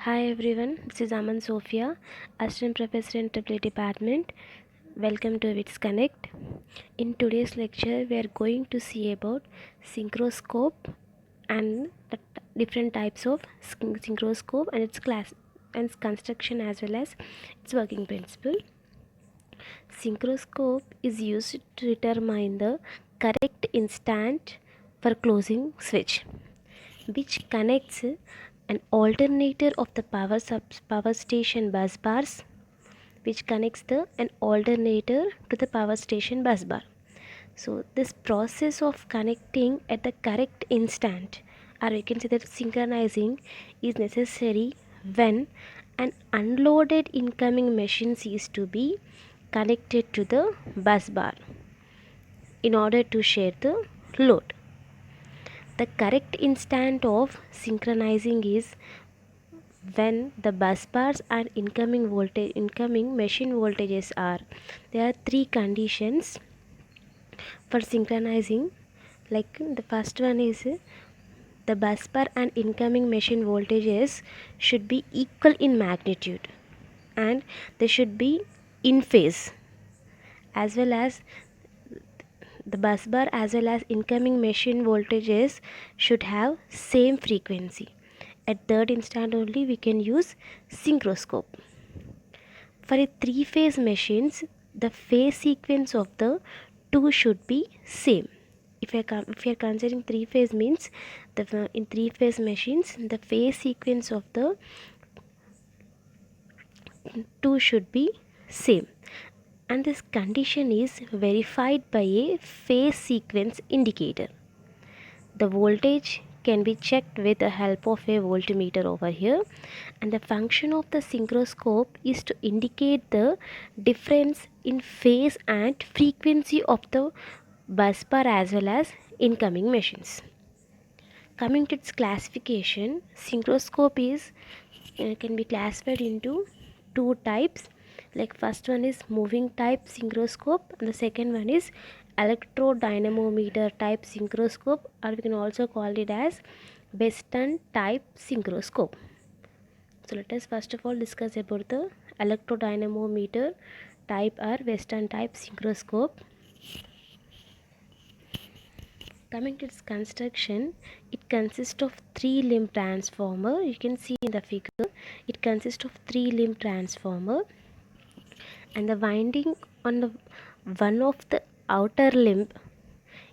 Hi everyone, this is Aman Sophia, Assistant Professor in Triple Department. Welcome to Wits Connect. In today's lecture, we are going to see about synchroscope and the different types of synchroscope and its class and its construction as well as its working principle. Synchroscope is used to determine the correct instant for closing switch, which connects an alternator of the power station bus bars, which connects an alternator to the power station bus bar. So this process of connecting at the correct instant, or we can say that synchronizing, is necessary when an unloaded incoming machine is to be connected to the bus bar in order to share the load. The correct instant of synchronizing is when the bus bars and incoming machine voltages are. There are three conditions for synchronizing. Like the first one is the bus bar and incoming machine voltages should be equal in magnitude, and they should be in phase, as well as the bus bar as well as incoming machine voltages should have same frequency. At third instant only we can use synchroscope. For a three-phase machines, the phase sequence of the two should be same. If you are considering three-phase means in three-phase machines the phase sequence of the two should be same, and this condition is verified by a phase sequence indicator. The voltage can be checked with the help of a voltmeter over here, and the function of the synchroscope is to indicate the difference in phase and frequency of the bus bar as well as incoming machines. Coming to its classification, synchroscope is can be classified into two types. Like first one is moving type synchroscope and the second one is electrodynamometer type synchroscope, or we can also call it as Weston type synchroscope. So let us first of all discuss about the electrodynamometer type or Weston type synchroscope. Coming to its construction, it consists of three-limb transformer. You can see in the figure, it consists of three-limb transformer, and the winding on the one of the outer limb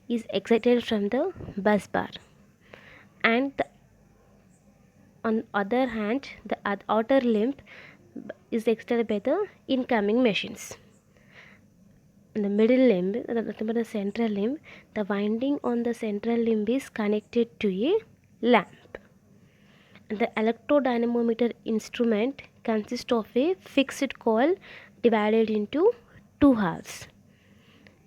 is excited from the bus bar, and on the other hand, the outer limb is excited by the incoming machines. In the middle limb, the central limb, the winding on the central limb is connected to a lamp. And the electrodynamometer instrument consists of a fixed coil divided into two halves.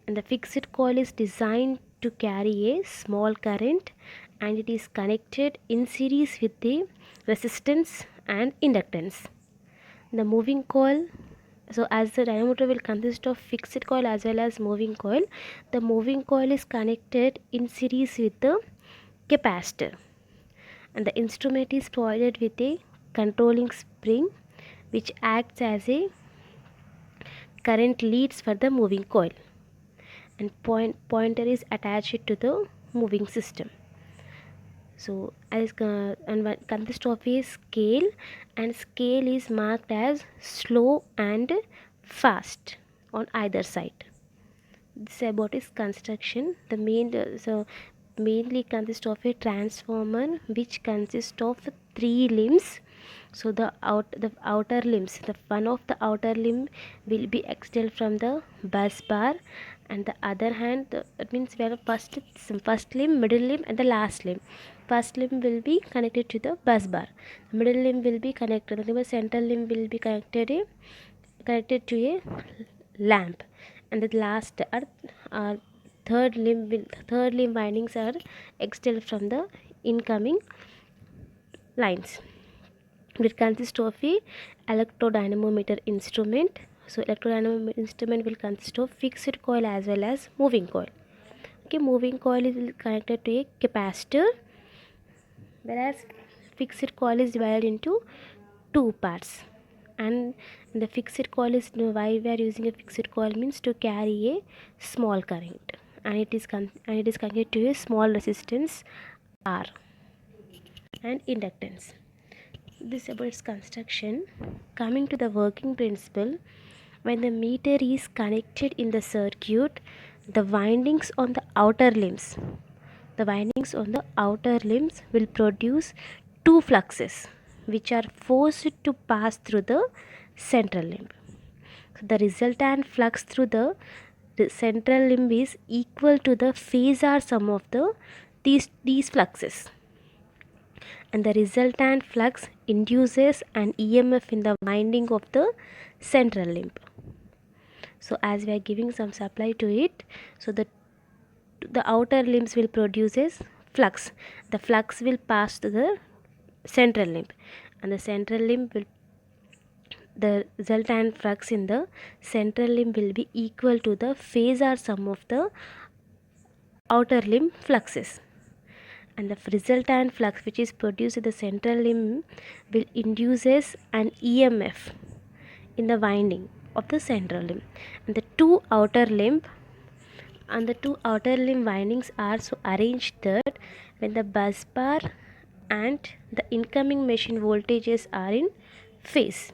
And the fixed coil is designed to carry a small current, and it is connected in series with the resistance and inductance. The moving coil, so as the dynamometer will consist of fixed coil as well as moving coil, the moving coil is connected in series with the capacitor, and the instrument is provided with a controlling spring which acts as a current leads for the moving coil, and pointer is attached to the moving system. So as and consists of a scale, and scale is marked as slow and fast on either side. This about its construction. The mainly consists of a transformer which consists of three limbs. So the outer limbs, the one of the outer limb will be extended from the bus bar, and the other hand, that means we have first limb, middle limb, and the last limb. First limb will be connected to the bus bar. Middle limb will be connected. The central limb will be connected to a lamp, and the last third limb windings are extended from the incoming lines. It consists of a electrodynamometer instrument. So electrodynamometer instrument will consist of fixed coil as well as moving coil. Okay, moving coil is connected to a capacitor, whereas fixed coil is divided into two parts. And the fixed coil is, why we are using a fixed coil means to carry a small current, and it is connected to a small resistance R and inductance. This about its construction. Coming to the working principle, when the meter is connected in the circuit, the windings on the outer limbs will produce two fluxes which are forced to pass through the central limb. So the resultant flux through the central limb is equal to the phasor sum of these fluxes, and the resultant flux induces an EMF in the winding of the central limb. So as we are giving some supply to it, so the outer limbs will produces flux. The flux will pass to the central limb, and the central limb will, the resultant flux in the central limb will be equal to the phasor sum of the outer limb fluxes, and the resultant flux which is produced in the central limb will induces an EMF in the winding of the central limb, and the two outer limb windings are so arranged that when the bus bar and the incoming machine voltages are in phase,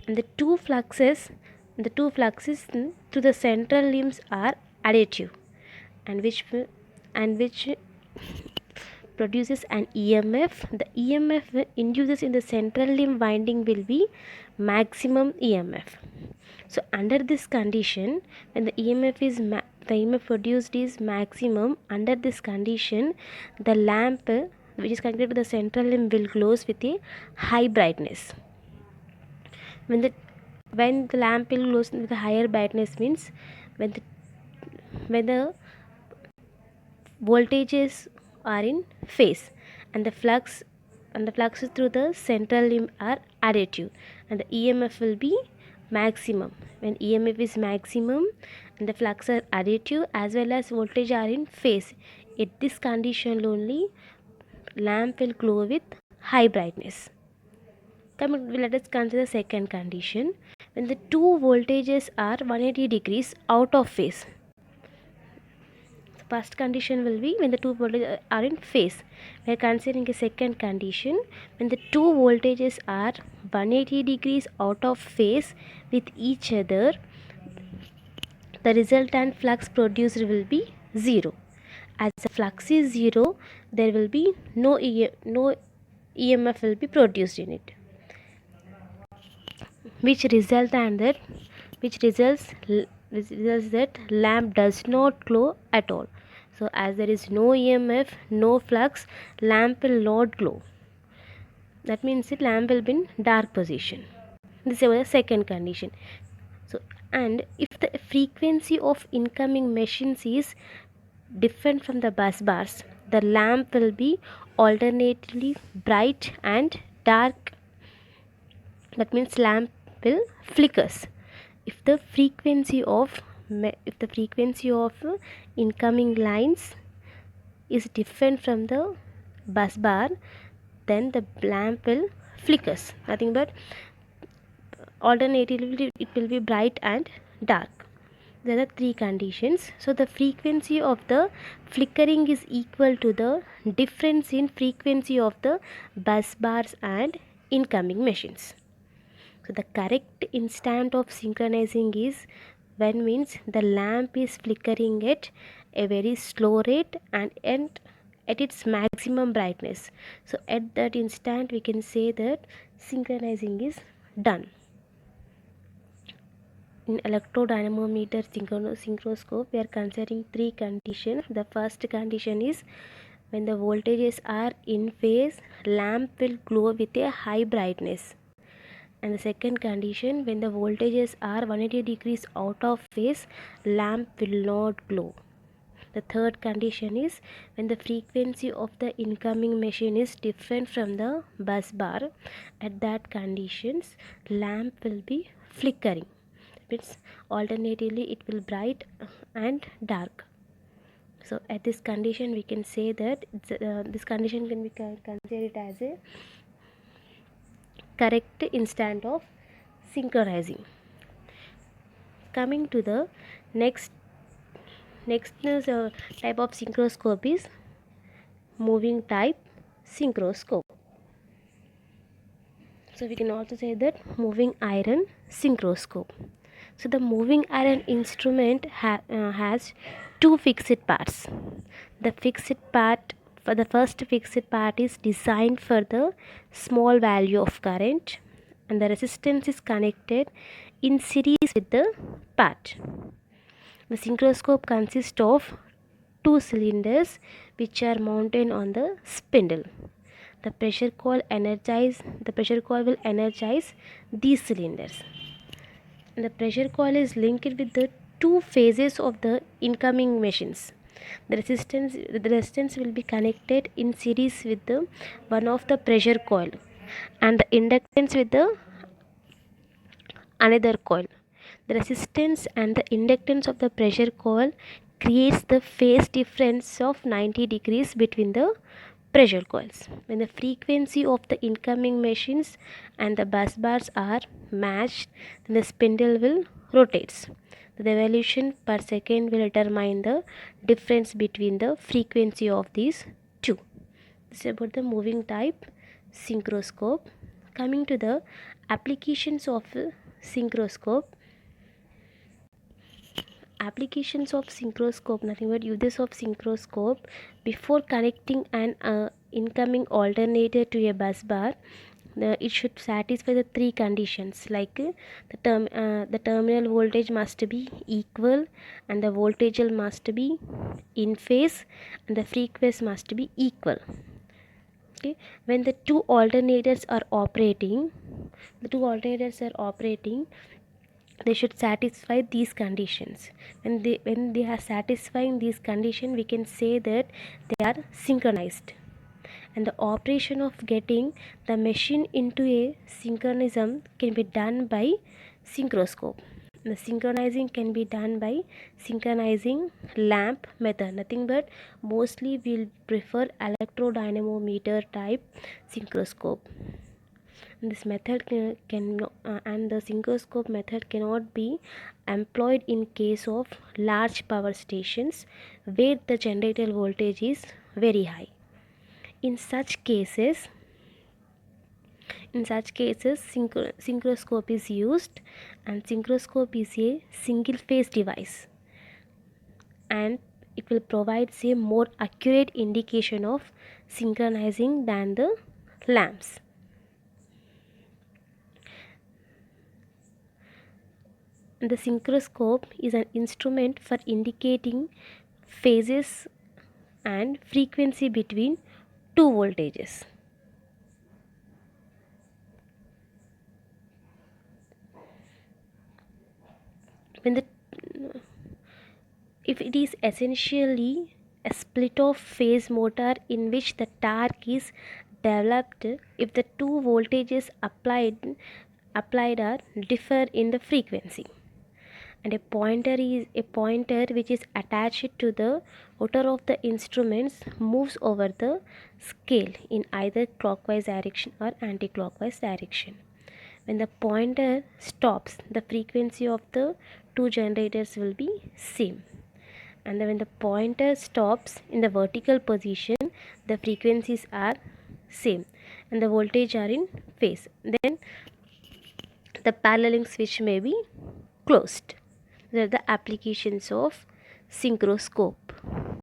and the two fluxes to the central limbs are additive, and which produces an EMF. The EMF induces in the central limb winding will be maximum EMF. So under this condition, when the EMF produced is maximum, under this condition the lamp which is connected to the central limb will glows with a high brightness. When the lamp will glows with a higher brightness means when the voltages are in phase, and the fluxes through the central limb are additive, and the EMF will be maximum. When EMF is maximum and the flux are additive as well as voltage are in phase, at this condition only lamp will glow with high brightness. Let us consider the second condition. When the two voltages are 180 degrees out of phase, first condition will be when the two voltages are in phase. We are considering a second condition when the two voltages are 180 degrees out of phase with each other, the resultant flux produced will be 0. As the flux is 0, there will be no EMF will be produced in it, which results that lamp does not glow at all. So as there is no EMF, no flux, lamp will not glow. That means the lamp will be in dark position. This is the second condition. So, and if the frequency of incoming machines is different from the bus bars, the lamp will be alternately bright and dark. That means lamp will flickers. If the frequency of incoming lines is different from the bus bar, then the lamp will flickers. Nothing but alternatively it will be bright and dark. There are three conditions. So the frequency of the flickering is equal to the difference in frequency of the bus bars and incoming machines. So the correct instant of synchronizing is when means the lamp is flickering at a very slow rate and at its maximum brightness. So at that instant we can say that synchronizing is done. In electrodynamometer synchroscope, we are considering three conditions. The first condition is when the voltages are in phase, lamp will glow with a high brightness. And the second condition, when the voltages are 180 degrees out of phase, lamp will not glow. The third condition is when the frequency of the incoming machine is different from the bus bar. At that conditions, lamp will be flickering. Means alternatively it will bright and dark. So at this condition we can say that this condition can be considered as a correct instant of synchronizing. Coming to the next type of synchroscope is moving type synchroscope. So we can also say that moving iron synchroscope. So the moving iron instrument has two fixed parts. The fixed part for the first fixed part is designed for the small value of current, and the resistance is connected in series with the part. The synchroscope consists of two cylinders which are mounted on the spindle. The pressure coil will energize these cylinders. And the pressure coil is linked with the two phases of the incoming machines. The resistance will be connected in series with the one of the pressure coil, and the inductance with the another coil. The resistance and the inductance of the pressure coil creates the phase difference of 90 degrees between the pressure coils. When the frequency of the incoming machines and the bus bars are matched, then the spindle will rotates. The revolution per second will determine the difference between the frequency of these two. This is about the moving type synchroscope. Coming to the applications of synchroscope. Applications of synchroscope, nothing but uses of synchroscope. Before connecting an incoming alternator to a bus bar, it should satisfy the three conditions, like the terminal voltage must be equal, and the voltage must be in phase, and the frequency must be equal. Okay, when the two alternators are operating, they should satisfy these conditions. When they are satisfying these conditions, we can say that they are synchronized. And the operation of getting the machine into a synchronism can be done by synchroscope. The synchronizing can be done by synchronizing lamp method. Nothing but mostly we'll prefer electrodynamometer type synchroscope. This method and the synchroscope method cannot be employed in case of large power stations where the generator voltage is very high. In such cases, synchroscope is used, and synchroscope is a single phase device, and it will provide a more accurate indication of synchronizing than the lamps. The synchroscope is an instrument for indicating phases and frequency between two voltages. If it is essentially a split of phase motor in which the torque is developed if the two voltages applied are differ in the frequency, and a pointer which is attached to the rotor of the instruments moves over the scale in either clockwise direction or anti-clockwise direction. When the pointer stops, the frequency of the two generators will be same, and then when the pointer stops in the vertical position, the frequencies are same and the voltage are in phase. Then the paralleling switch may be closed. These are the applications of synchroscope.